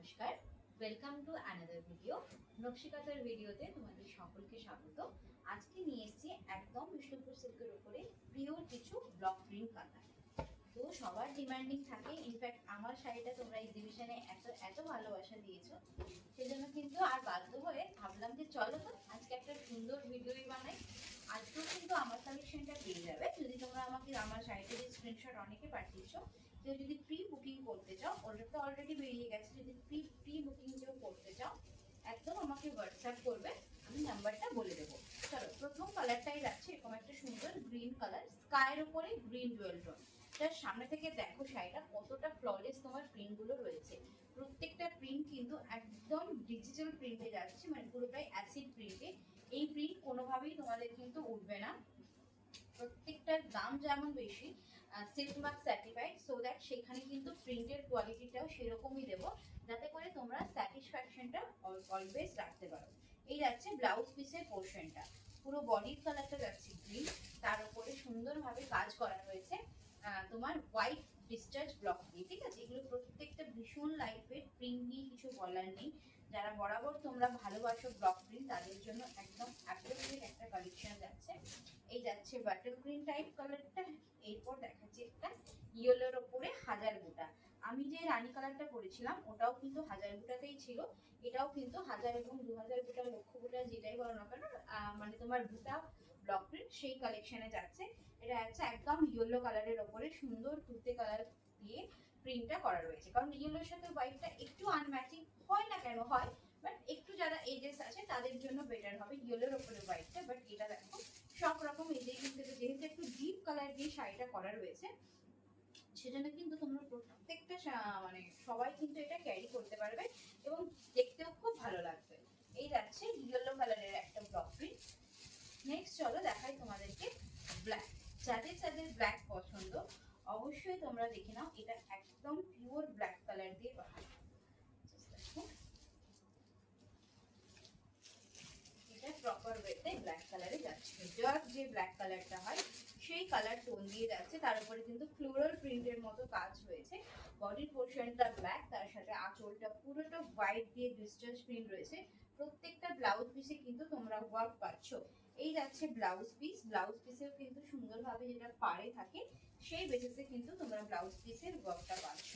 নমস্কার, welcome to another video. নকশিকাতার ভিডিওতে তোমাদের সকলকে স্বাগত। আজকে নিয়ে এসেছি একদম বিষ্ণুপুর সিল্কের উপরে পিওর কিছু ব্লক প্রিন্ট কাঁথা। তো সবার ডিমান্ডিং থাকে, ইনফ্যাক্ট আমার শাড়িটা তোমরা এক্সিবিশনে এত এত ভালোবাসা দিয়েছো, সেজন্য কিন্তু আর বাধ্য হয়ে ভাবলাম যে চলো তো আজকে একটা সুন্দর ভিডিওই বানাই। আজকেও কিন্তু আমার কালেকশনটা পেয়ে যাবে যদি তোমরা আমাকে আমার শাড়িতে যে স্ক্রিনশট অনেকে পাঠিয়েছো। কেউ যদি প্রি বুকিং করতে চাও, ওটা তো অলরেডি বেরিয়ে গেছে, যদি প্রি বুকিং কেউ করতে চাও একদম আমাকে হোয়াটসঅ্যাপ করবে, আমি নাম্বারটা বলে দেবো। চলো প্রথম কালারটাই রাখছি, এরকম একটা সুন্দর গ্রিন কালার, স্কাইয়ের উপরে গ্রিন জুয়েল টোন। তার সামনে থেকে দেখো শাড়িটা কতটা ফ্ললেস তোমার প্রিন্টগুলো রয়েছে। প্রত্যেকটা প্রিন্ট কিন্তু একদম ডিজিটাল প্রিন্টে যাচ্ছে, মানে পুরোটাই অ্যাসিড প্রিন্টে। এই প্রিন্ট কোনোভাবেই তোমাদের কিন্তু উঠবে না। প্রত্যেকটার দাম যেমন বেশি, silk mark certified, so that সেখানে কিন্তু প্রিন্টের কোয়ালিটিটাও সেরকমই দেবো, যাতে করে তোমরা স্যাটিসফ্যাকশনটা অলওয়েজ রাখতে পারো। এই যাচ্ছে ব্লাউজ পিসের পোর্শনটা, পুরো বডির কালারটা যাচ্ছে গ্রিন, তার উপরে সুন্দরভাবে কাজ করা হয়েছে তোমার হোয়াইট ডিসচার্জ ব্লক দিয়ে। ঠিক আছে, এগুলো প্রত্যেকটা ভীষণ লাইট ওয়েট, প্রিন্ট নিয়ে কিছু বলার নেই। যারা বরাবর তোমরা ভালোবাসো ব্লক প্রিন্ট, তাদের জন্য একদম অ্যাপ্রোপ্রিয়েট একটা কালেকশন যাচ্ছে। এই যাচ্ছে বাটার গ্রিন টাইপ কালারটা, এরপর দেখাচ্ছি একটা ইয়েলোর ওপরে হাজার বুটা। আমি যে রানী কালারটা পরেছিলাম ওটাও কিন্তু হাজার বুটাতেই ছিল, এটাও কিন্তু হাজার এবং 2000 বুটা, লক্ষ বুটা, যেটাই বলো না কেন, মানে তোমার বুটা ব্লক প্রিন্ট সেই কালেকশনে যাচ্ছে। এটা হচ্ছে একদম ইয়েলো কালারের ওপরে সুন্দর তুতে কালার দিয়ে প্রিন্টটা করা রয়েছে, কারণ ইয়েলোর সাথে হোয়াইটটা একটু আনম্যাচিং হয় না কেন হয়, বাট একটু যারা এজেস আছে তাদের জন্য বেটার হবে ইয়েলোর ওপরে হোয়াইটটা। বাট এটা দেখো সব রকম এজে কিন্তু, যেহেতু একটু ডিপ কালার দিয়ে শাড়িটা করা রয়েছে, সেজন্য কিন্তু তোমরা প্রত্যেকটা মানে সবাই কিন্তু এটা ক্যারি করতে পারবে এবং দেখতেও খুব ভালো লাগবে। এই যাচ্ছে ইয়েলো কালারের একটা ব্লক প্রিন্ট। নেক্সট চলো দেখাই তোমাদেরকে ব্ল্যাক। যাদের যাদের ব্ল্যাক পছন্দ অবশ্যই তোমরা দেখে নাও, এটা একদম পিওর ব্ল্যাক কালার দিয়ে বানানো। এটা প্রপার ওয়েতে ব্ল্যাক কালারে যাচ্ছে, ডার্ক যে ব্ল্যাক কালারটা হয় সেই কালার টোন দিয়ে যাচ্ছে, তার উপরে কিন্তু ফ্লোরাল প্রিন্টের মতো কাজ হয়েছে। বডির পোর্শনটা ব্ল্যাক, তার সাথে আঁচলটা পুরোটা হোয়াইট দিয়ে ডিসচার্জ প্রিন্ট রয়েছে। প্রত্যেকটা ব্লাউজ পিসে কিন্তু তোমরা ওয়ার্ক পাচ্ছ। এই যাচ্ছে ব্লাউজ পিস, ব্লাউজ পিসেও কিন্তু সুন্দরভাবে যেটা পাড়ে থাকে সেই বেসিসে কিন্তু তোমরা ব্লাউজ পিসের ওয়ার্কটা পাচ্ছ।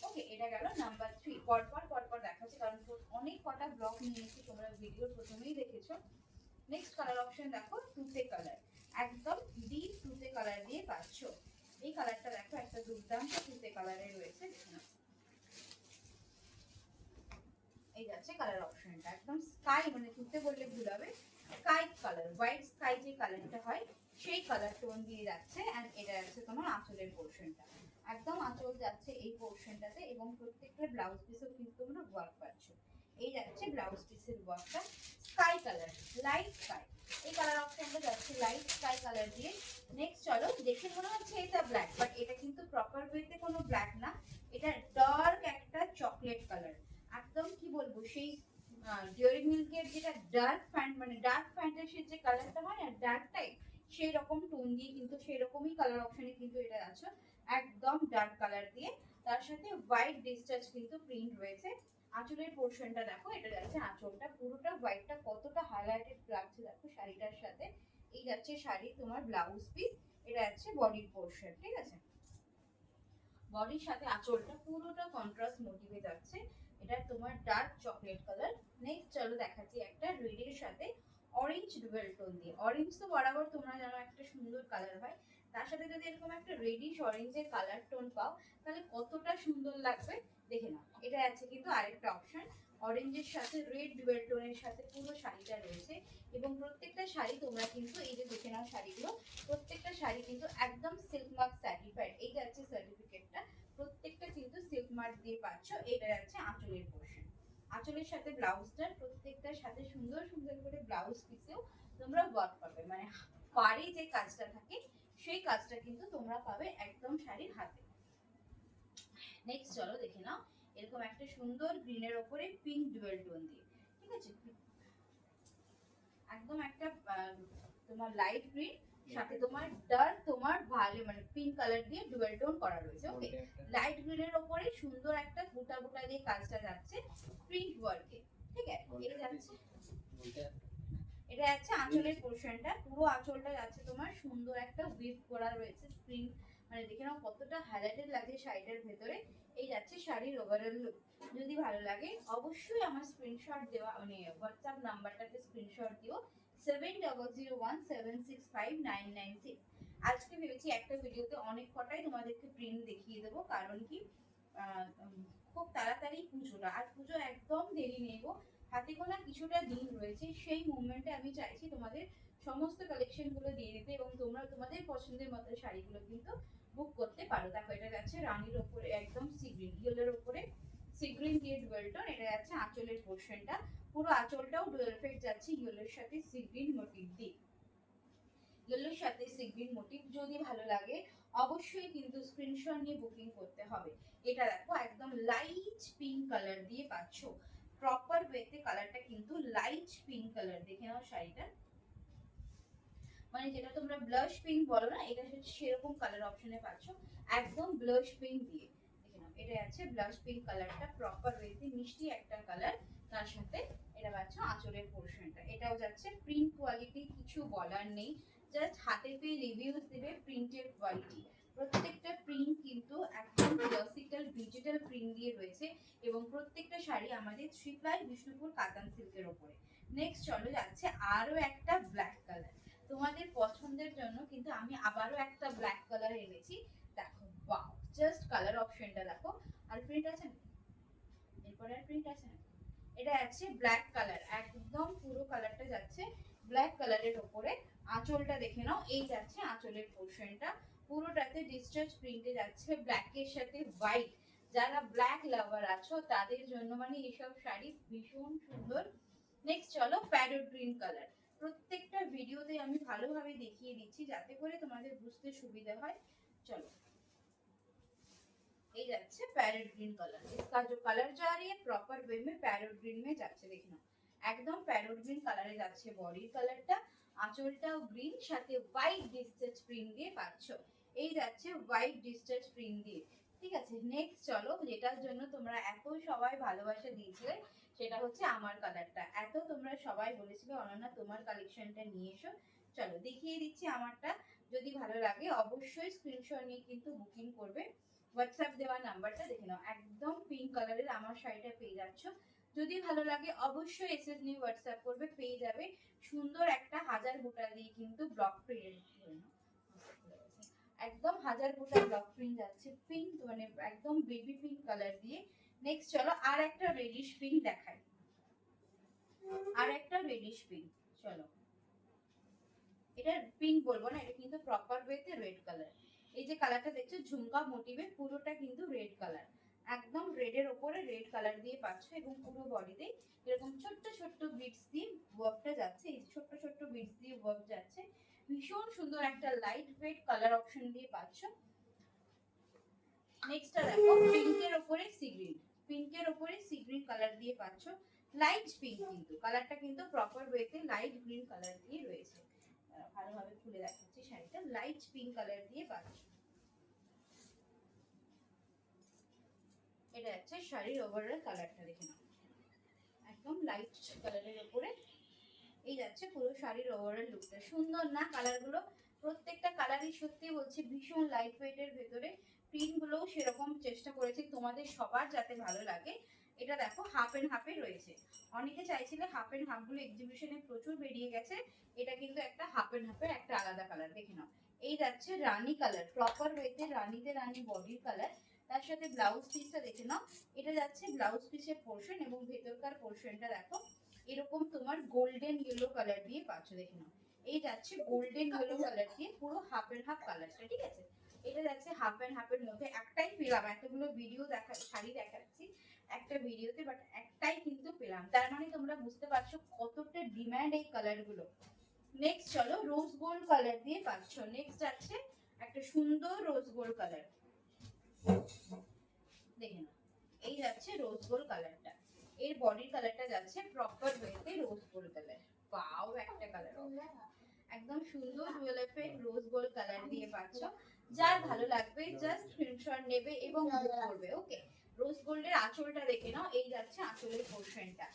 ওকে, এটা গেল নাম্বার 3। পরপর দেখাচ্ছি, কারণ অনেক কটা ব্লক নিয়েছি, তোমরা ভিডিওর প্রথমেই দেখেছো। নেক্সট কালার অপশন দেখো, তুতে কালার, একদম ডিপ তুতে কালার দিয়ে পাচ্ছ। এই কালারটা দেখো একটা দুর্দান্ত তুতে কালারে রয়েছে। এই যাচ্ছে কালার অপশনটা, একদম স্কাই, মানে তুতে বললে ভুল হবে, স্কাই কালার, হোয়াইট স্কাই যে কালারটা হয় সেই কালার টোন দিয়ে যাচ্ছে। এন্ড এটা যাচ্ছে তোমার আঁচলের পোর্শনটা, একদম আঁচল যাচ্ছে এই পোর্শনটাতে, এবং প্রত্যেকটা ব্লাউজ পিসেও কিন্তু তোমরা ওয়ার্ক পাচ্ছ। এই যাচ্ছে ব্লাউজ পিসের ওয়ার্কটা, স্কাই কালার, লাইট স্কাই। এই কালার অপশনটা যাচ্ছে লাইট স্কাই কালার দিয়ে। নেক্সট চলো, দেখে মনে হচ্ছে এটা ব্ল্যাক, বাট এটা কিন্তু প্রপার ওয়েতে কোনো ব্ল্যাক না, এটা ডার্ক একটা চকলেট কালার। একদম কি বলবো, সেই ডিয়ারি মিল্কের যেটা ডার্ক ফ্যান্ট, মানে ডার্ক ফ্যান্টাসির যে কালারটা হয় আর ডার্ক টাইপ, সেই রকম টোন দিয়ে কিন্তু সেই রকমই কালার অপশনে কিন্তু এটা আছে, একদম ডার্ক কালার দিয়ে, তার সাথে হোয়াইট ডিসচার্জ কিন্তু প্রিন্ট রয়েছে। আঁচলের পোর্শনটা দেখো, এটা যাচ্ছে আঁচলটা পুরোটা হোয়াইটটা কতটা হাইলাইটেড লাগছে দেখো শাড়িটার সাথে। এই যাচ্ছে শাড়ি তোমার ব্লাউজ পিস, এটা যাচ্ছে বডির পোর্শন। ঠিক আছে, বডির সাথে আঁচলটা পুরোটা কন্ট্রাস্ট মোটিভে যাচ্ছে, এটা তোমার ডার্ক চকলেট কালার। নেক্সট চলো দেখাচ্ছি একটা রেডের সাথে অরেঞ্জ ডুয়েল টোন দিয়ে। অরেঞ্জ তো বরাবর তোমরা জানো একটা সুন্দর কালার হয়, তার সাথে যদি এরকম একটা রেডিশ অরেঞ্জের কালার টোন পাও তাহলে কতটা সুন্দর লাগবে দেখে নাও। এটা আছে কিন্তু আরেকটা অপশন, অরেঞ্জের সাথে রেড ডুয়েল টোনের সাথে পুরো শাড়িটা রয়েছে, এবং প্রত্যেকটা শাড়ি তোমরা কিন্তু এই যে দেখে নাও শাড়িগুলো, প্রত্যেকটা শাড়ি কিন্তু একদম সিল্ক মার্ক সার্টিফাইড। এই যাচ্ছে সার্টিফিকেটটা, প্রত্যেকটা কিন্তু সিল্ক মার্ক দিয়ে পাচ্ছ। এটা যাচ্ছে আঁচলের পোর্শন, আঁচলের সাথে ব্লাউজটার প্রত্যেকটার সাথে সুন্দর সুন্দর করে ব্লাউজ পিসেও তোমরা ওয়ার্ক পাবে, মানে পাড়ে যে কাজটা থাকে সেই কাজটা কিন্তু তোমরা পাবে একদম শাড়ির হাতে। নেক্সট চলো দেখে নাও, এরকম একটা সুন্দর গ্রিনের ওপরে পিঙ্ক ডুয়েল টোন দিয়ে। ঠিক আছে, একদম একটা তোমার লাইট গ্রিন, সাথে তোমার ডার্ক তোমার ভালো মানে পিঙ্ক কালার দিয়ে ডুয়েল টোন করা রয়েছে। ওকে, লাইট গ্রিনের উপরে সুন্দর একটা বুটা বুটা দিয়ে কাজটা যাচ্ছে প্রিন্ট ওয়ার্কে। ঠিক আছে, এটা যাচ্ছে এটা যাচ্ছে আঁচলের পোরশনটা, পুরো আঁচলটা যাচ্ছে তোমার সুন্দর একটা উইভ করা রয়েছে স্প্রিং, মানে দেখে নাও কতটা হাইলাইটেড লাগে শাড়িটার ভেতরে। এই যাচ্ছে শাড়ির ওভারঅল লুক। যদি ভালো লাগে অবশ্যই আমার স্ক্রিনশট দেওয়া মানে হোয়াটসঅ্যাপ নাম্বারটাতে স্ক্রিনশট দিও 7001765996। আজকে ভেবেছি একটা ভিডিওতে অনেক কটাই তোমাদেরকে প্রিন্ট দেখিয়ে দেবো, কারণ কি খুব তাড়াতাড়ি পুজোটা, আর পুজো একদম দেরি নেই গো, হাতে গোনা কিছুটা দিন রয়েছে। সেই মুভমেন্টে আমি চাইছি তোমাদের সমস্ত কালেকশন গুলো দিয়ে দিতে, এবং তোমরা তোমাদের পছন্দের মতো শাড়িগুলো কিন্তু বুক করতে পারো। দেখো এটা যাচ্ছে রানীর ওপরে একদম সি গ্রিন ইয়েলোর ওপরে সি গ্রিন দিয়ে ডুয়েল টোন। এটা যাচ্ছে আঁচলের পোর্শনটা, পুরো আঁচলটাও ডুয়েল এফেক্ট যাচ্ছে ইয়েলোর সাথে সি গ্রিন মোটিভ দিয়ে, ইয়েলোর সাথে সি গ্রিন মোটিভ। যদি ভালো লাগে অবশ্যই কিন্তু স্ক্রিনশট নিয়ে বুকিং করতে হবে। এটা দেখো একদম লাইট পিঙ্ক কালার দিয়ে পাচ্ছ, প্রপার ওয়েতে কালারটা কিন্তু লাইট পিঙ্ক কালার। দেখে নাও শাড়িটা, মানে যেটা তোমরা ব্লাশ পিঙ্ক বলো না, এটা সেরকম কালার অপশনে পাচ্ছ, একদম ব্লাশ পিঙ্ক দিয়ে। দেখে নাও এটা আছে ব্লাশ পিঙ্ক কালারটা, প্রপার ওয়েতে মিষ্টি একটা কালার। তার সাথে এটা পাচ্ছ আঁচলের পোর্শনটা, এটাও যাচ্ছে প্রিন্ট কোয়ালিটি কিছু বলার নেই, জাস্ট হাতে পেয়ে রিভিউজ দেবে প্রিন্টের কোয়ালিটি। প্রত্যেকটা প্রিন্ট কিন্তু একদম ক্লাসিক্যাল ডিজিটাল প্রিন্ট দিয়ে রয়েছে, এবং প্রত্যেকটা শাড়ি আমাদের 3 প্লাই বিষ্ণুপুর কাতান সিল্কের ওপরে। নেক্সট চলো যাচ্ছে আরো একটা ব্ল্যাক কালার, তোমাদের পছন্দের জন্য কিন্তু আমি আবারও একটা ব্ল্যাক কালার এনেছি। দেখো ওয়াও, জাস্ট কালার অপশনটা দেখো। আর প্রিন্ট আছে না, এরপরে আর প্রিন্ট আছে না, এটা আছে ব্ল্যাক কালার, একদম পুরো কালারটা যাচ্ছে ব্ল্যাক কালারের উপরে। আঁচলটা দেখে নাও, এই যাচ্ছে আঁচলের পোর্শনটা, পুরোটাতে ডিসচার্জ প্রিন্টে যাচ্ছে ব্ল্যাকের সাথে হোয়াইট। যারা ব্ল্যাক লাভার আছো তাদের জন্য মানে এইসব শাড়ি ভীষণ সুন্দর। নেক্সট চলো প্যারট গ্রিন কালার, প্রত্যেকটা ভিডিওতে আমি ভালোভাবে দেখিয়ে দিচ্ছি যাতে করে তোমাদের বুঝতে সুবিধা হয়। চলো ये যাচ্ছে প্যারট গ্রিন কালার, इसका जो कलर जा रही है प्रॉपर वे में প্যারট গ্রিন में যাচ্ছে। দেখো একদম প্যারট গ্রিন কালারে যাচ্ছে বডির কালারটা, আঁচলটাও গ্রিন, সাথে হোয়াইট ডিসচার্জ প্রিন্ট দিয়ে পাচ্ছ। এই যাচ্ছে হোয়াইট ডিসচার্জ প্রিন্ট দিয়ে। ঠিক আছে, নেক্সট চলো যেটার জন্য তোমরা এত সবাই ভালোবাসা দিয়েছিলে, সেটা হচ্ছে আমার কালারটা। এত তোমরা সবাই বলেছিলে অনন্যা তোমার কালেকশনটা নিয়ে এসো, চলো দেখিয়ে দিচ্ছি আমারটা। যদি ভালো লাগে অবশ্যই স্ক্রিনশট নিয়ে কিন্তু বুকিং করবে। হোয়াটসঅ্যাপ দেওয়া নাম্বারটা দেখে নাও, একদম পিঙ্ক কালারের আমার শাড়িটা পেয়ে যাচ্ছ। যদি ভালো লাগে অবশ্যই এসএস নিয়ে হোয়াটসঅ্যাপ করবে, পেয়ে যাবে সুন্দর একটা হাজার বুটা দিয়ে কিন্তু ব্লক প্রিন্ট, একদম হাজার বুটা ব্লক প্রিন্ট যাচ্ছে পিঙ্ক, মানে একদম বেবি পিঙ্ক কালার দিয়ে। নেক্সট চলো আর একটা রেডিশ পিঙ্ক দেখাই, আর একটা রেডিশ পিঙ্ক। চলো এটা পিঙ্ক বলবো না, এটা কিন্তু প্রপার ওয়েতে রেড কালার। এই যে কালারটা দেখছো ঝুমকা মোটিভে, পুরোটা কিন্তু রেড কালার, একদম রেডের ওপরে রেড কালার দিয়ে পাচ্ছ, এবং পুরো বডিতে এরকম ছোট্ট ছোট্ট বিটস দিয়ে ওয়ার্কটা যাচ্ছে, এই ছোট্ট ছোট্ট বিটস দিয়ে ওয়ার্ক যাচ্ছে। ভীষণ সুন্দর একটা লাইট ওয়েট কালার অপশন দিয়ে পাচ্ছ। নেক্সটটা দেখো পিঙ্কের ওপরে সি গ্রিন, পিঙ্কের ওপরে সি গ্রিন কালার দিয়ে পাচ্ছ, লাইট পিঙ্ক, কিন্তু কালারটা কিন্তু প্রপার ওয়েতে লাইট গ্রিন কালার দিয়ে রয়েছে। ভালোভাবে খুলে দেখাচ্ছি শাড়িটা, লাইট পিঙ্ক কালার দিয়ে পাচ্ছ। এটা হচ্ছে শাড়ির ওভারঅল কালারটা, দেখে নাও একদম লাইট কালারের উপরে। এই যাচ্ছে পুরো শাড়ির ওভারঅল লুকটা, সুন্দর না কালারগুলো? প্রত্যেকটা কালারই সত্যি বলছি ভীষণ লাইট ওয়েটের ভেতরে। প্রিন্টগুলোও সেরকম চেষ্টা করেছি তোমাদের সবার যাতে ভালো লাগে। এটা দেখো হাফ এন্ড হাফে রয়েছে, অনেকে চাইছিলে হাফ এন্ড হাফ গুলো এক্সিবিশনে প্রচুর বেরিয়ে গেছে, এটা কিন্তু একটা হাফ এন্ড হাফের একটা আলাদা কালার। দেখে নাও এই যাচ্ছে রানী কালার, প্রপার ওয়েতে রানীতে রানী বডির কালার। তার সাথে ব্লাউজ পিসটা দেখে নাও, এটা যাচ্ছে ব্লাউজ পিসের পোর্শন, এবং ভেতরকার পোর্শনটা দেখো এরকম তোমার গোল্ডেন ইয়েলো কালার দিয়ে পাচ্ছ। দেখে নাও এই যাচ্ছে গোল্ডেন ইয়েলো কালার দিয়ে পুরো হাফ এন্ড হাফ কালারটা। ঠিক আছে, এটা যাচ্ছে হাফ এন্ড হাফের মধ্যে। একটাই পেলাম, এতগুলো ভিডিও দেখা শাড়ি দেখাচ্ছি একটা ভিডিওতে, বাট একটাই কিন্তু পেলাম, তার মানে তোমরা বুঝতে পারছো কতটা ডিমান্ড এই কালারগুলো। নেক্সট চলো রোজ গোল্ড কালার দিয়ে পাচ্ছ। নেক্সট আছে একটা সুন্দর রোজ গোল্ড কালার, দেখে নাও এই যাচ্ছে রোজ গোল্ড কালারটা, এর বডির কালারটা যাচ্ছে প্রপার ওয়েতে রোজ গোল্ড কালার। পাও একটা কালার, একদম সুন্দর dual effect rose gold colour দিয়ে পাচ্ছ। যার ভালো লাগবে জাস্ট স্ক্রিনশট নেবে এবং বুক করবে। ওকে, রোজ গোল্ডের আঁচলটা দেখে নাও, এই যাচ্ছে আঁচলের পোর্শনটা।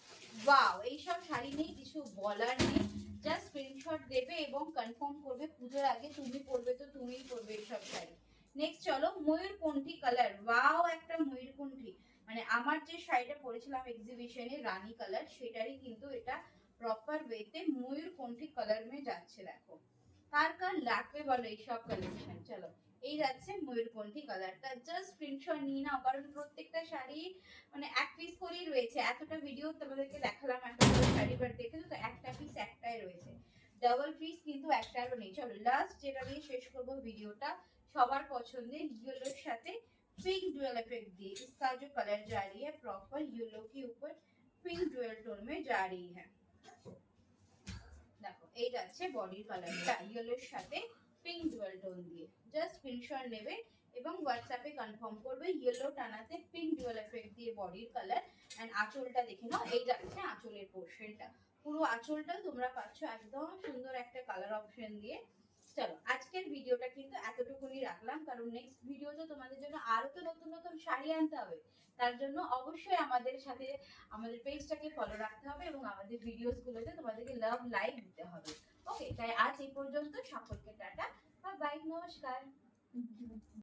ওয়াও, এইসব শাড়ি নেই কিছু বলার নেই, জাস্ট স্ক্রিনশট দেবে এবং কনফার্ম করবে। পুজোর আগে তুমি পরবে তো তুমিই পরবে এইসব শাড়ি। নেক্সট চলো ময়ূরকণ্ঠী কালার। ওয়াও, একটা ময়ূরকণ্ঠী, মানে আমার যে শাড়িটা পরেছিলাম এক্সিবিশনে রানী কালার, সেটারই কিন্তু এটা প্রপার ওয়েতে ময়ূরকণ্ঠী কালার মে যাচ্ছে। দেখো কার কার লাগবে বলো এইসব কালেকশন। চলো, এই যাচ্ছে ময়ূরকণ্ঠী কালারটা, জাস্ট স্ক্রিনশট নিয়ে নাও, কারণ প্রত্যেকটা শাড়ি মানে এক পিস করেই রয়েছে। এতটা ভিডিও তোমাদেরকে দেখালাম, একটা শাড়ি বার দেখেছো তো, একটা পিস একটাই রয়েছে, ডাবল পিস কিন্তু একটারও নেই। চলো লাস্ট যেটা দিয়ে শেষ করবো ভিডিওটা, সবার পছন্দের ইয়েলোর সাথে पिंक डुअल इफेक्ट दिए। इसका जो कलर जा रही है प्रॉपर येलो के ऊपर पिंक डुअल टोन में जा रही है। দেখো এই যাচ্ছে বডির কালারটা ইয়েলোর সাথে পিঙ্ক ডুয়াল টোন দিয়ে। জাস্ট স্ক্রিনশট নেবে এবং হোয়াটসঅ্যাপে কনফার্ম করবে ইয়েলো টানাতে পিঙ্ক ডুয়াল এফেক্ট দিয়ে বডির কালার। এন্ড আঁচলটা দেখে নাও, এই যাচ্ছে আঁচলের পোর্শনটা। পুরো আঁচলটা তোমরা পাচ্ছ একদম সুন্দর একটা কালার অপশন দিয়ে। চলো আজকের ভিডিওটা কিন্তু এতটুকুনি রাখলাম, কারণ নেক্সট ভিডিওতে তোমাদের জন্য আরো তো নতুন নতুন শাড়ি আনতে হবে। তার জন্য অবশ্যই আমাদের সাথে আমাদের পেজটাকে ফলো রাখতে হবে এবং আমাদের ভিডিওস গুলোতে তোমাদেরকে লাভ লাইক দিতে হবে। ওকে, তাই আজ এই পর্যন্ত, সকলকে টাটা, বাই বাই, নমস্কার।